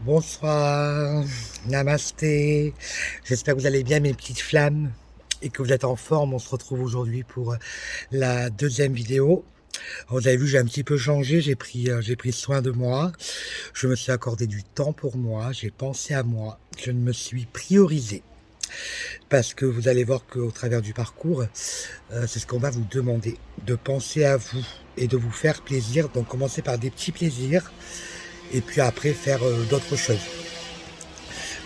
Bonsoir, namasté, j'espère que vous allez bien mes petites flammes et que vous êtes en forme. On se retrouve aujourd'hui pour la deuxième vidéo. Alors, vous avez vu, j'ai un petit peu changé, j'ai pris soin de moi, je me suis accordé du temps pour moi, j'ai pensé à moi, je me suis priorisé. Parce que vous allez voir qu'au travers du parcours, c'est ce qu'on va vous demander, de penser à vous et de vous faire plaisir. Donc commencez par des petits plaisirs et puis après faire d'autres choses.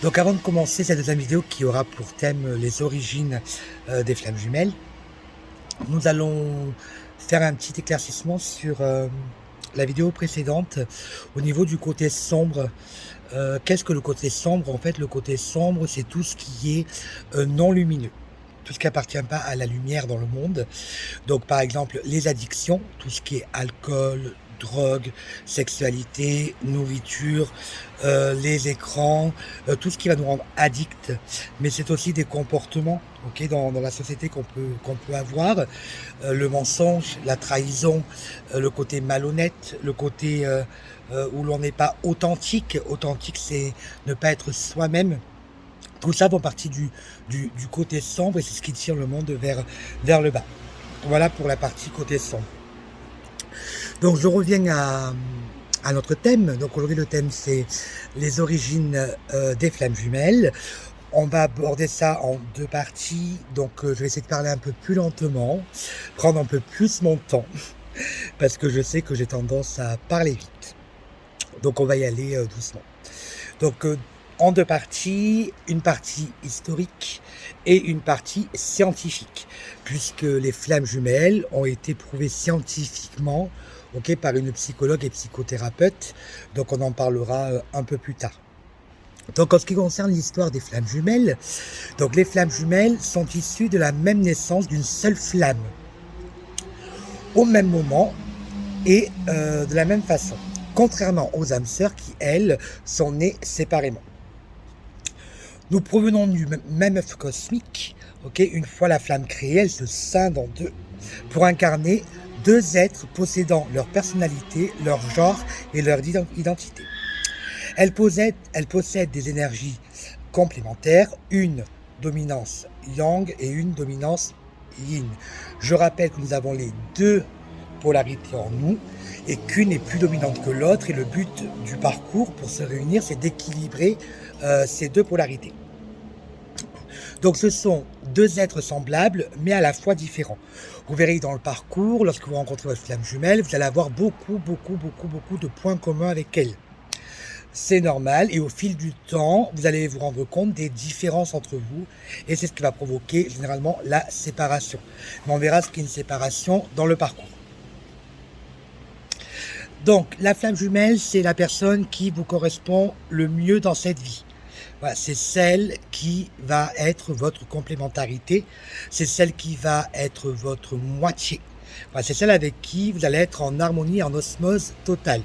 Donc avant de commencer cette deuxième vidéo qui aura pour thème les origines des flammes jumelles, nous allons faire un petit éclaircissement sur la vidéo précédente au niveau du côté sombre. Qu'est-ce que le côté sombre? En fait, le côté sombre, c'est tout ce qui est non lumineux. Tout ce qui appartient pas à la lumière dans le monde. Donc par exemple les addictions, tout ce qui est alcool, drogue, sexualité, nourriture, les écrans, tout ce qui va nous rendre addicts. Mais c'est aussi des comportements, ok, dans la société qu'on peut avoir. Le mensonge, la trahison, le côté malhonnête, le côté où l'on n'est pas authentique. Authentique, c'est ne pas être soi-même. Tout ça font partie du côté sombre et c'est ce qui tire le monde vers le bas. Voilà pour la partie côté sombre. Donc je reviens à notre thème. Donc aujourd'hui le thème c'est les origines des flammes jumelles. On va aborder ça en deux parties. Donc je vais essayer de parler un peu plus lentement, prendre un peu plus mon temps, parce que je sais que j'ai tendance à parler vite. Donc on va y aller doucement. Donc en deux parties, une partie historique et une partie scientifique, puisque les flammes jumelles ont été prouvées scientifiquement, ok, par une psychologue et psychothérapeute. Donc on en parlera un peu plus tard. Donc en ce qui concerne l'histoire des flammes jumelles, donc les flammes jumelles sont issues de la même naissance d'une seule flamme, au même moment et de la même façon, contrairement aux âmes sœurs qui, elles, sont nées séparément. Nous provenons du même œuf cosmique, ok. Une fois la flamme créée, elle se scinde en deux pour incarner deux êtres possédant leur personnalité, leur genre et leur identité. Elle possède des énergies complémentaires, une dominance yang et une dominance yin. Je rappelle que nous avons les deux polarités en nous et qu'une est plus dominante que l'autre, et le but du parcours pour se réunir, c'est d'équilibrer ces deux polarités. Donc ce sont deux êtres semblables mais à la fois différents. Vous verrez dans le parcours, lorsque vous rencontrez votre flamme jumelle, vous allez avoir beaucoup de points communs avec elle. C'est normal, et au fil du temps, vous allez vous rendre compte des différences entre vous, et c'est ce qui va provoquer généralement la séparation. Mais on verra ce qu'est une séparation dans le parcours. Donc la flamme jumelle, c'est la personne qui vous correspond le mieux dans cette vie. Voilà, c'est celle qui va être votre complémentarité, c'est celle qui va être votre moitié. Voilà, c'est celle avec qui vous allez être en harmonie, en osmose totale.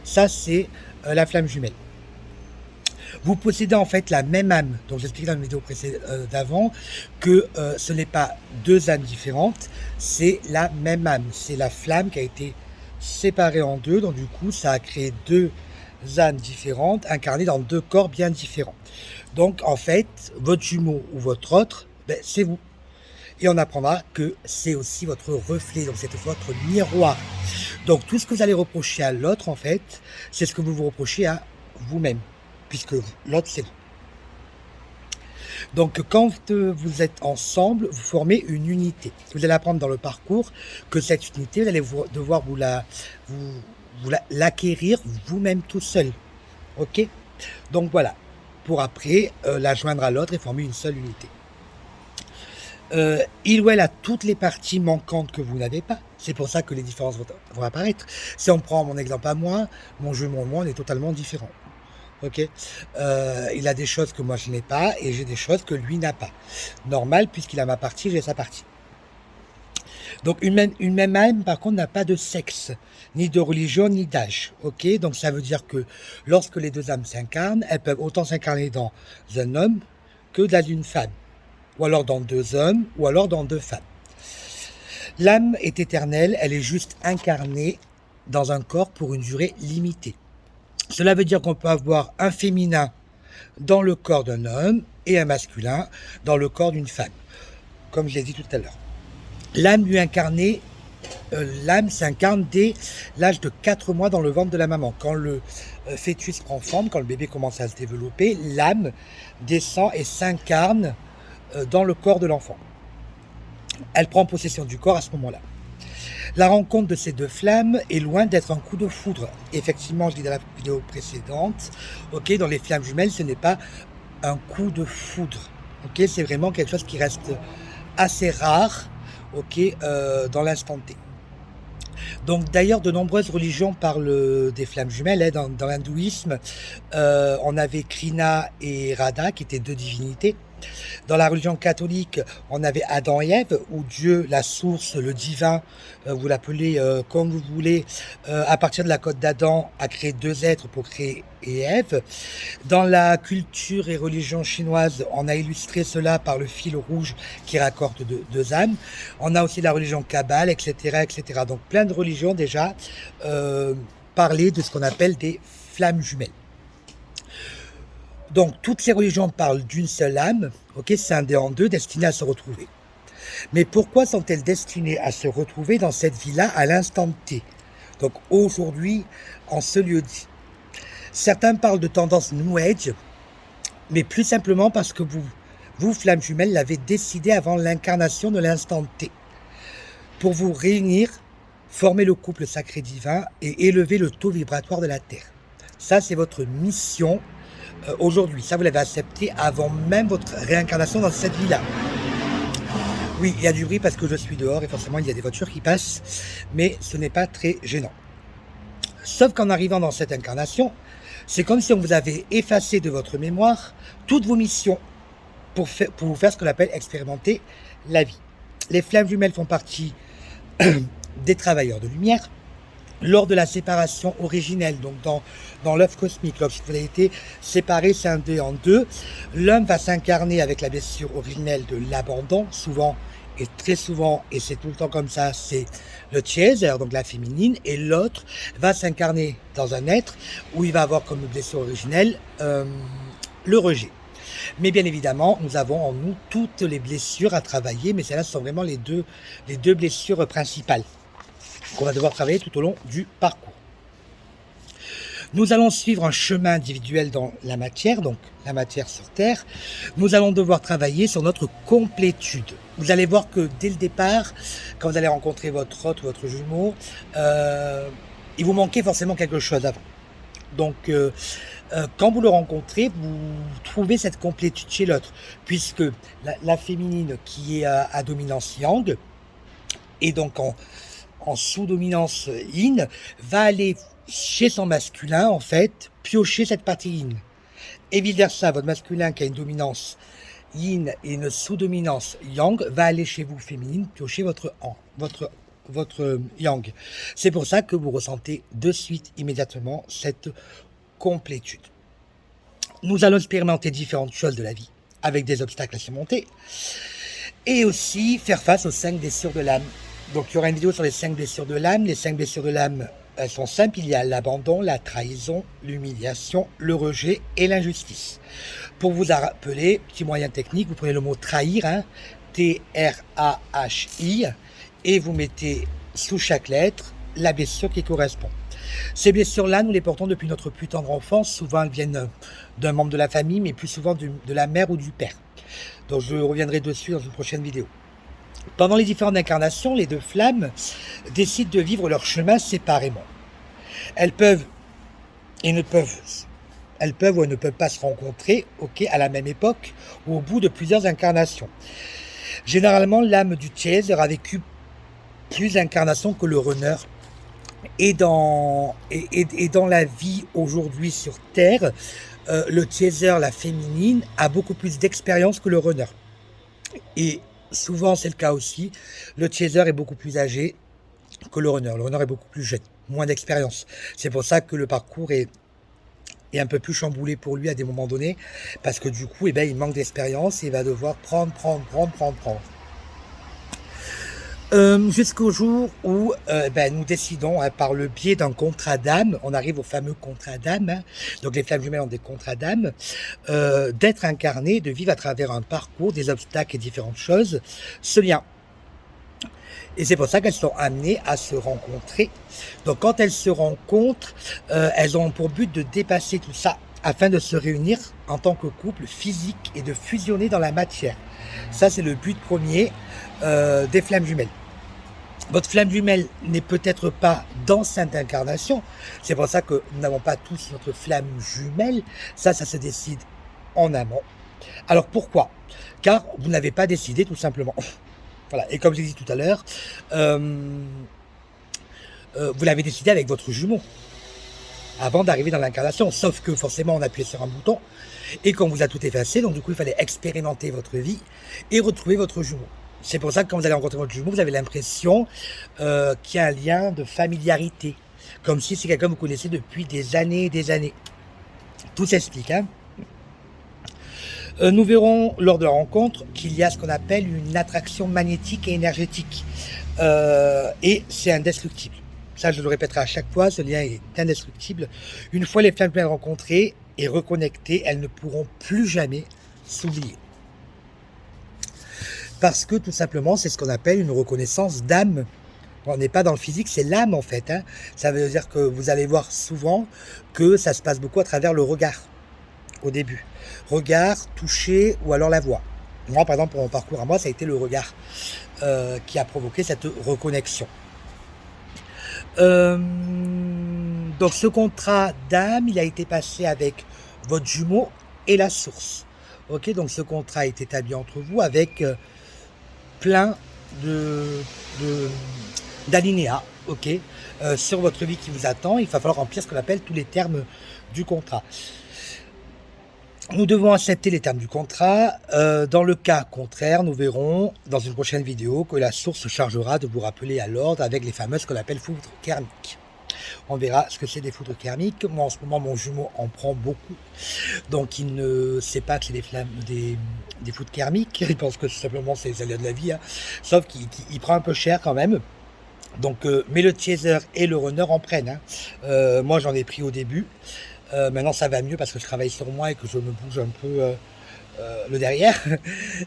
Ça, c'est la flamme jumelle. Vous possédez en fait la même âme. Donc j'expliquais dans la vidéo d'avant que ce n'est pas deux âmes différentes, c'est la même âme. C'est la flamme qui a été séparée en deux, donc du coup ça a créé deux âmes différentes, incarnées dans deux corps bien différents. Donc en fait, votre jumeau ou votre autre, ben, c'est vous. Et on apprendra que c'est aussi votre reflet, donc c'est votre miroir. Donc tout ce que vous allez reprocher à l'autre, en fait, c'est ce que vous vous reprochez à vous-même, puisque l'autre, c'est vous. Donc quand vous êtes ensemble, vous formez une unité. Vous allez apprendre dans le parcours que cette unité, vous allez devoir vous l'acquérir vous-même tout seul. Ok? Donc voilà, pour après la joindre à l'autre et former une seule unité. Il ou elle a toutes les parties manquantes que vous n'avez pas. C'est pour ça que les différences vont apparaître. Si on prend mon exemple à moi, mon jumeau et moi, on est totalement différents. Ok, il a des choses que moi je n'ai pas et j'ai des choses que lui n'a pas. Normal, puisqu'il a ma partie, j'ai sa partie. Donc une même âme, par contre, n'a pas de sexe, ni de religion, ni d'âge. Ok, donc ça veut dire que lorsque les deux âmes s'incarnent, elles peuvent autant s'incarner dans un homme que dans une femme, ou alors dans deux hommes, ou alors dans deux femmes. L'âme est éternelle, elle est juste incarnée dans un corps pour une durée limitée. Cela veut dire qu'on peut avoir un féminin dans le corps d'un homme et un masculin dans le corps d'une femme, comme je l'ai dit tout à l'heure. L'âme s'incarne dès l'âge de 4 mois dans le ventre de la maman. Quand le fœtus prend forme, quand le bébé commence à se développer, l'âme descend et s'incarne dans le corps de l'enfant. Elle prend possession du corps à ce moment-là. La rencontre de ces deux flammes est loin d'être un coup de foudre. Effectivement, je dis dans la vidéo précédente, dans les flammes jumelles, ce n'est pas un coup de foudre. C'est vraiment quelque chose qui reste assez rare dans l'instant T. Donc d'ailleurs, de nombreuses religions parlent des flammes jumelles. Dans l'hindouisme, on avait Krishna et Radha, qui étaient deux divinités. Dans la religion catholique, on avait Adam et Ève, où Dieu, la source, le divin, vous l'appelez comme vous voulez, à partir de la côte d'Adam, a créé deux êtres pour créer Ève. Dans la culture et religion chinoise, on a illustré cela par le fil rouge qui raccorde deux âmes. On a aussi la religion kabbale, etc., etc. Donc plein de religions déjà parlaient de ce qu'on appelle des flammes jumelles. Donc, toutes ces religions parlent d'une seule âme, scindée en deux, destinée à se retrouver. Mais pourquoi sont-elles destinées à se retrouver dans cette vie-là à l'instant T? Donc, aujourd'hui, en ce lieu dit. Certains parlent de tendance New Age, mais plus simplement parce que vous, flammes jumelles, l'avez décidé avant l'incarnation de l'instant T. Pour vous réunir, former le couple sacré divin et élever le taux vibratoire de la Terre. Ça, c'est votre mission aujourd'hui. Ça, vous l'avez accepté avant même votre réincarnation dans cette vie-là. Oui, il y a du bruit parce que je suis dehors et forcément, il y a des voitures qui passent, mais ce n'est pas très gênant. Sauf qu'en arrivant dans cette incarnation, c'est comme si on vous avait effacé de votre mémoire toutes vos missions pour vous faire ce qu'on appelle expérimenter la vie. Les flammes jumelles font partie des travailleurs de lumière. Lors de la séparation originelle, donc dans l'œuf cosmique, lorsque vous avez été séparé, scindé en deux, l'homme va s'incarner avec la blessure originelle de l'abandon, souvent et très souvent, et c'est tout le temps comme ça, c'est le chaser, donc la féminine, et l'autre va s'incarner dans un être où il va avoir comme blessure originelle le rejet. Mais bien évidemment, nous avons en nous toutes les blessures à travailler, mais celles-là sont vraiment les deux blessures principales qu'on va devoir travailler tout au long du parcours. Nous allons suivre un chemin individuel dans la matière, donc la matière sur Terre. Nous allons devoir travailler sur notre complétude. Vous allez voir que dès le départ, quand vous allez rencontrer votre hôte ou votre jumeau, il vous manquait forcément quelque chose avant. Donc, quand vous le rencontrez, vous trouvez cette complétude chez l'autre, puisque la féminine qui est à dominance yang, et donc en sous-dominance yin, va aller chez son masculin, en fait, piocher cette partie yin. Et vice-versa, votre masculin qui a une dominance yin et une sous-dominance yang, va aller chez vous, féminine, piocher votre yang. C'est pour ça que vous ressentez de suite, immédiatement, cette complétude. Nous allons expérimenter différentes choses de la vie, avec des obstacles à surmonter, et aussi faire face aux 5 blessures de l'âme. Donc, il y aura une vidéo sur les 5 blessures de l'âme. Les 5 blessures de l'âme, elles sont simples. Il y a l'abandon, la trahison, l'humiliation, le rejet et l'injustice. Pour vous rappeler, petit moyen technique, vous prenez le mot trahir, T-R-A-H-I, et vous mettez sous chaque lettre la blessure qui correspond. Ces blessures-là, nous les portons depuis notre plus tendre enfance. Souvent, elles viennent d'un membre de la famille, mais plus souvent de la mère ou du père. Donc, je reviendrai dessus dans une prochaine vidéo. Pendant les différentes incarnations, les deux flammes décident de vivre leur chemin séparément. Elles peuvent ou elles ne peuvent pas se rencontrer à la même époque ou au bout de plusieurs incarnations. Généralement, l'âme du chaser a vécu plus d'incarnations que le runner. Et dans la vie aujourd'hui sur Terre, le chaser, la féminine, a beaucoup plus d'expérience que le runner. Et souvent, c'est le cas aussi. Le chaser est beaucoup plus âgé que le runner. Le runner est beaucoup plus jeune, moins d'expérience. C'est pour ça que le parcours est un peu plus chamboulé pour lui à des moments donnés, parce que du coup, il manque d'expérience et il va devoir prendre. Jusqu'au jour où nous décidons, hein, par le biais d'un contrat d'âme, on arrive au fameux contrat d'âme, hein, donc les flammes jumelles ont des contrats d'âme, d'être incarnées, de vivre à travers un parcours, des obstacles et différentes choses, ce lien. Et c'est pour ça qu'elles sont amenées à se rencontrer. Donc quand elles se rencontrent, elles ont pour but de dépasser tout ça afin de se réunir en tant que couple physique et de fusionner dans la matière. Ça, c'est le but premier des flammes jumelles. Votre flamme jumelle n'est peut-être pas dans cette incarnation. C'est pour ça que nous n'avons pas tous notre flamme jumelle. Ça se décide en amont. Alors pourquoi? Car vous n'avez pas décidé tout simplement. Voilà. Et comme je l'ai dit tout à l'heure, vous l'avez décidé avec votre jumeau avant d'arriver dans l'incarnation. Sauf que forcément, on appuyait sur un bouton et qu'on vous a tout effacé. Donc du coup, il fallait expérimenter votre vie et retrouver votre jumeau. C'est pour ça que quand vous allez rencontrer votre jumeau, vous avez l'impression qu'il y a un lien de familiarité. Comme si c'est quelqu'un que vous connaissez depuis des années et des années. Tout s'explique, hein. Nous verrons lors de la rencontre qu'il y a ce qu'on appelle une attraction magnétique et énergétique. Et c'est indestructible. Ça, je le répéterai à chaque fois, ce lien est indestructible. Une fois les flammes rencontrées et reconnectées, elles ne pourront plus jamais s'oublier. Parce que tout simplement, c'est ce qu'on appelle une reconnaissance d'âme. On n'est pas dans le physique, c'est l'âme en fait, hein. Ça veut dire que vous allez voir souvent que ça se passe beaucoup à travers le regard, au début. Regard, toucher ou alors la voix. Moi, par exemple, pour mon parcours à moi, ça a été le regard qui a provoqué cette reconnexion. Donc ce contrat d'âme, il a été passé avec votre jumeau et la source. Ok, donc ce contrat est établi entre vous avec plein d'alinéas, ok, sur votre vie qui vous attend. Il va falloir remplir ce qu'on appelle tous les termes du contrat. Nous devons accepter les termes du contrat. Dans le cas contraire, nous verrons dans une prochaine vidéo que la source se chargera de vous rappeler à l'ordre avec les fameuses qu'on appelle foudres karmiques. On verra ce que c'est des foudres karmiques. Moi, en ce moment, mon jumeau en prend beaucoup. Donc, il ne sait pas que c'est des foudres karmiques. Il pense que simplement c'est les aléas de la vie, hein. Sauf qu'il prend un peu cher quand même. Donc, mais le teaser et le runner en prennent, hein. Moi, j'en ai pris au début. Maintenant, ça va mieux parce que je travaille sur moi et que je me bouge un peu le derrière.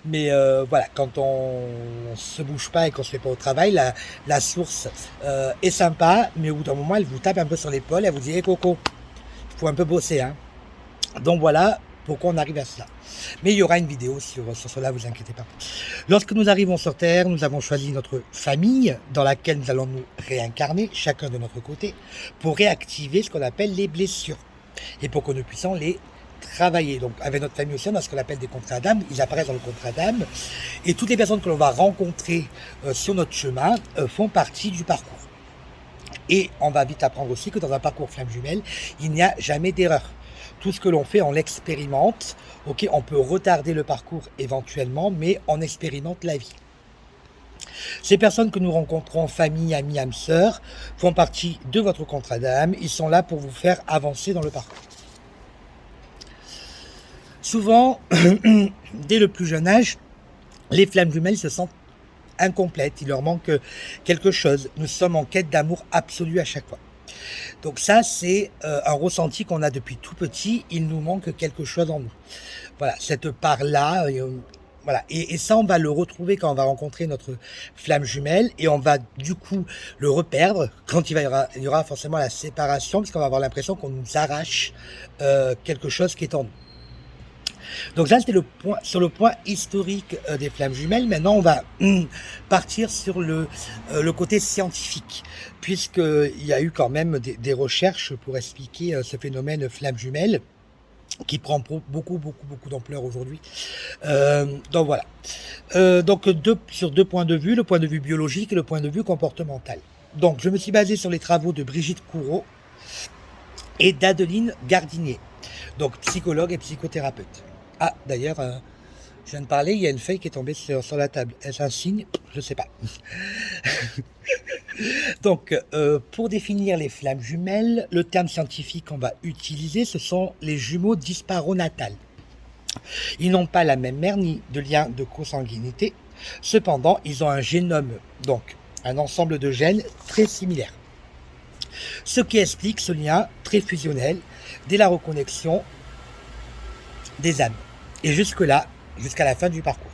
Mais voilà, quand on se bouge pas et qu'on se fait pas au travail, la source est sympa, mais au bout d'un moment, elle vous tape un peu sur l'épaule, elle vous dit hey, Coco, il faut un peu bosser, hein. Donc voilà pourquoi on arrive à cela. Mais il y aura une vidéo sur cela, vous inquiétez pas. Lorsque nous arrivons sur Terre, nous avons choisi notre famille dans laquelle nous allons nous réincarner, chacun de notre côté, pour réactiver ce qu'on appelle les blessures et pour que nous puissions les travailler. Donc avec notre famille aussi, on a ce qu'on appelle des contrats d'âme, ils apparaissent dans le contrat d'âme, et toutes les personnes que l'on va rencontrer sur notre chemin font partie du parcours. Et on va vite apprendre aussi que dans un parcours flamme jumelle, il n'y a jamais d'erreur. Tout ce que l'on fait, on l'expérimente. Ok, on peut retarder le parcours éventuellement, mais on expérimente la vie. Ces personnes que nous rencontrons, famille, amis, âmes sœurs, font partie de votre contrat d'âme. Ils sont là pour vous faire avancer dans le parcours. Souvent, dès le plus jeune âge, les flammes jumelles se sentent incomplètes. Il leur manque quelque chose. Nous sommes en quête d'amour absolu à chaque fois. Donc ça, c'est un ressenti qu'on a depuis tout petit. Il nous manque quelque chose en nous. Voilà, cette part-là. Voilà. Et ça, on va le retrouver quand on va rencontrer notre flamme jumelle. Et on va du coup le reperdre quand il y aura forcément la séparation, parce qu'on va avoir l'impression qu'on nous arrache quelque chose qui est en nous. Donc là, c'était sur le point historique des flammes jumelles. Maintenant, on va partir sur le côté scientifique, puisqu'il y a eu quand même des recherches pour expliquer ce phénomène flamme jumelle, qui prend beaucoup d'ampleur aujourd'hui. Donc voilà. Donc sur deux points de vue, le point de vue biologique et le point de vue comportemental. Donc je me suis basé sur les travaux de Brigitte Courreau et d'Adeline Gardinier, donc psychologue et psychothérapeute. Ah, d'ailleurs, je viens de parler, il y a une feuille qui est tombée sur la table. Est-ce un signe? Je ne sais pas. Donc, pour définir les flammes jumelles, le terme scientifique qu'on va utiliser, ce sont les jumeaux disparonatales. Ils n'ont pas la même mère ni de lien de consanguinité. Cependant, ils ont un génome, donc un ensemble de gènes très similaires. Ce qui explique ce lien très fusionnel dès la reconnexion des âmes. Et jusque-là, jusqu'à la fin du parcours.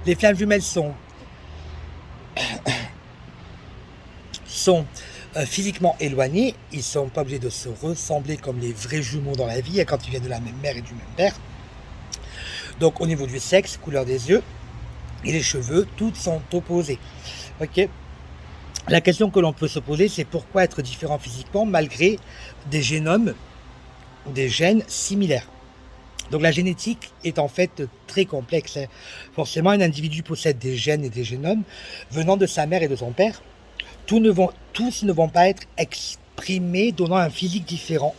Les flammes jumelles sont physiquement éloignés, ils ne sont pas obligés de se ressembler comme les vrais jumeaux dans la vie, quand ils viennent de la même mère et du même père. Donc au niveau du sexe, couleur des yeux et les cheveux, toutes sont opposées. Ok. La question que l'on peut se poser, c'est pourquoi être différent physiquement malgré des génomes ou des gènes similaires. Donc la génétique est en fait très complexe. Forcément, un individu possède des gènes et des génomes venant de sa mère et de son père. Tous ne vont pas être exprimés, donnant un physique différent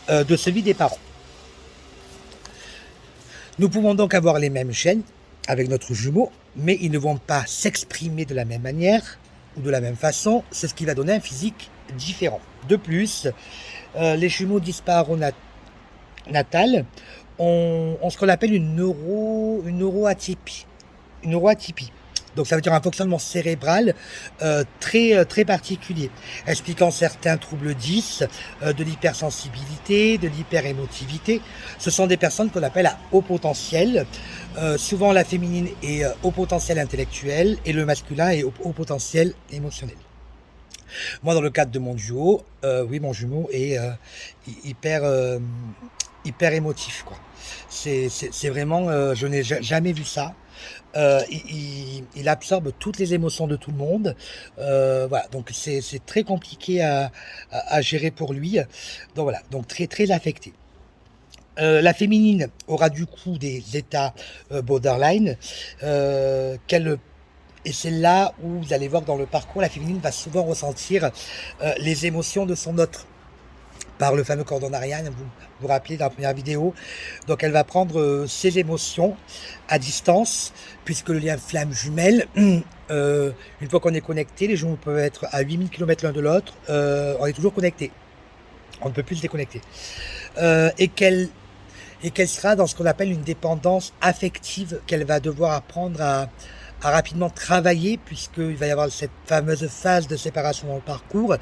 de celui des parents. Nous pouvons donc avoir les mêmes gènes avec notre jumeau, mais ils ne vont pas s'exprimer de la même manière ou de la même façon. C'est ce qui va donner un physique différent. De plus, les jumeaux disparaux natales ont ce qu'on appelle une neuroatypie. Donc ça veut dire un fonctionnement cérébral très particulier, expliquant certains troubles 10, de l'hypersensibilité, de l'hyperémotivité. Ce sont des personnes qu'on appelle à haut potentiel. Souvent la féminine est haut potentiel intellectuel et le masculin est haut potentiel émotionnel. Moi, dans le cadre de mon duo, oui, mon jumeau est hyper émotif, quoi. C'est vraiment, je n'ai jamais vu ça. Il absorbe toutes les émotions de tout le monde. Voilà, donc c'est très compliqué à gérer pour lui. Donc voilà, donc très affecté. La féminine aura du coup des états borderline et c'est là où vous allez voir que dans le parcours, la féminine va souvent ressentir les émotions de son autre par le fameux cordon Ariane, vous vous rappelez dans la première vidéo. Donc elle va prendre ses émotions à distance, puisque le lien flamme jumelle, une fois qu'on est connecté, les jumeaux peuvent être à 8000 km l'un de l'autre, on est toujours connecté, on ne peut plus se déconnecter. Et qu'elle sera dans ce qu'on appelle une dépendance affective, qu'elle va devoir apprendre à rapidement travailler, puisqu'il va y avoir cette fameuse phase de séparation dans le parcours,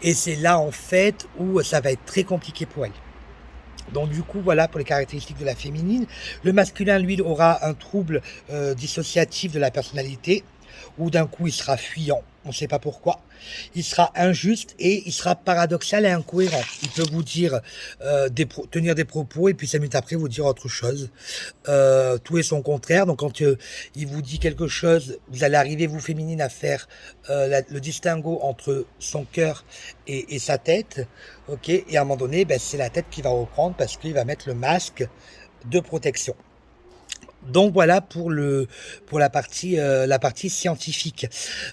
et c'est là en fait où ça va être très compliqué pour elle. Donc du coup, voilà pour les caractéristiques de la féminine. Le masculin, lui, aura un trouble dissociatif de la personnalité, où d'un coup il sera fuyant, on ne sait pas pourquoi, il sera injuste et il sera paradoxal et incohérent. Il peut vous dire, tenir des propos et puis 5 minutes après vous dire autre chose. Tout est son contraire, donc quand il vous dit quelque chose, vous allez arriver, vous féminine, à faire le distinguo entre son cœur et sa tête, ok, et à un moment donné, ben, c'est la tête qui va reprendre parce qu'il va mettre le masque de protection. Donc voilà pour la partie scientifique.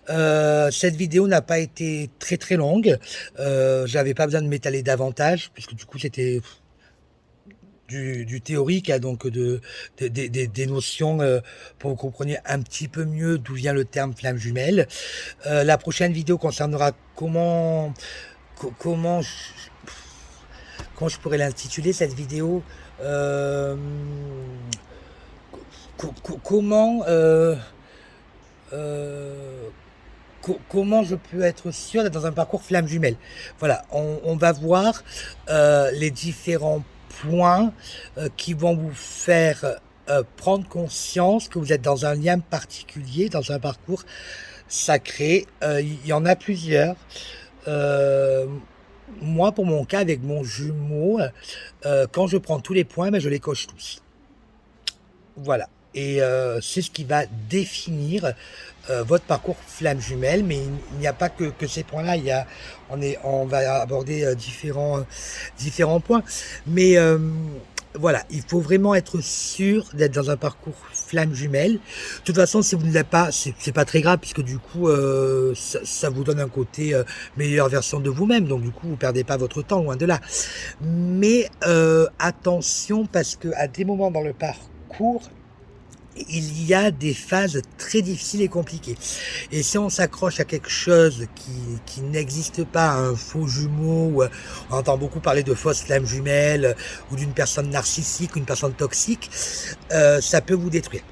Cette vidéo n'a pas été très longue. J'avais pas besoin de m'étaler davantage puisque du coup c'était du théorique, hein, donc des notions pour que vous compreniez un petit peu mieux d'où vient le terme flamme jumelle. La prochaine vidéo concernera comment je pourrais l'intituler, cette vidéo. Comment je peux être sûr d'être dans un parcours flamme jumelle. Voilà, on va voir les différents points qui vont vous faire prendre conscience que vous êtes dans un lien particulier, dans un parcours sacré. Il y en a plusieurs. Moi, pour mon cas, avec mon jumeau, quand je prends tous les points, ben, je les coche tous. Voilà. Et c'est ce qui va définir votre parcours flamme jumelle, mais il n'y a pas que ces points-là. On va aborder différents points. Mais voilà, il faut vraiment être sûr d'être dans un parcours flamme jumelle. De toute façon, si vous ne l'êtes pas, c'est pas très grave, puisque du coup, ça vous donne un côté meilleure version de vous-même. Donc du coup, vous perdez pas votre temps, loin de là. Mais attention, parce que à des moments dans le parcours, il y a des phases très difficiles et compliquées. Et si on s'accroche à quelque chose qui n'existe pas, un faux jumeau, ou on entend beaucoup parler de fausses flammes jumelles, ou d'une personne narcissique, ou une personne toxique, ça peut vous détruire.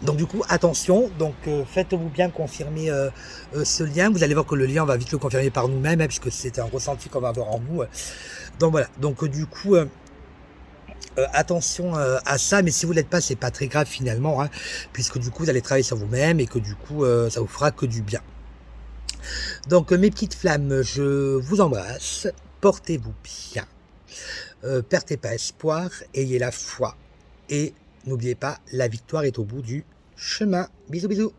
Donc du coup, attention, donc faites-vous bien confirmer ce lien. Vous allez voir que le lien, on va vite le confirmer par nous-mêmes, hein, puisque c'est un ressenti qu'on va avoir en nous. Donc voilà, donc du coup, attention à ça, mais si vous l'êtes pas, c'est pas très grave finalement, hein, puisque du coup, vous allez travailler sur vous-même et que du coup, ça vous fera que du bien. Donc mes petites flammes, je vous embrasse, portez-vous bien, perdez pas espoir, ayez la foi et n'oubliez pas, la victoire est au bout du chemin. Bisous bisous.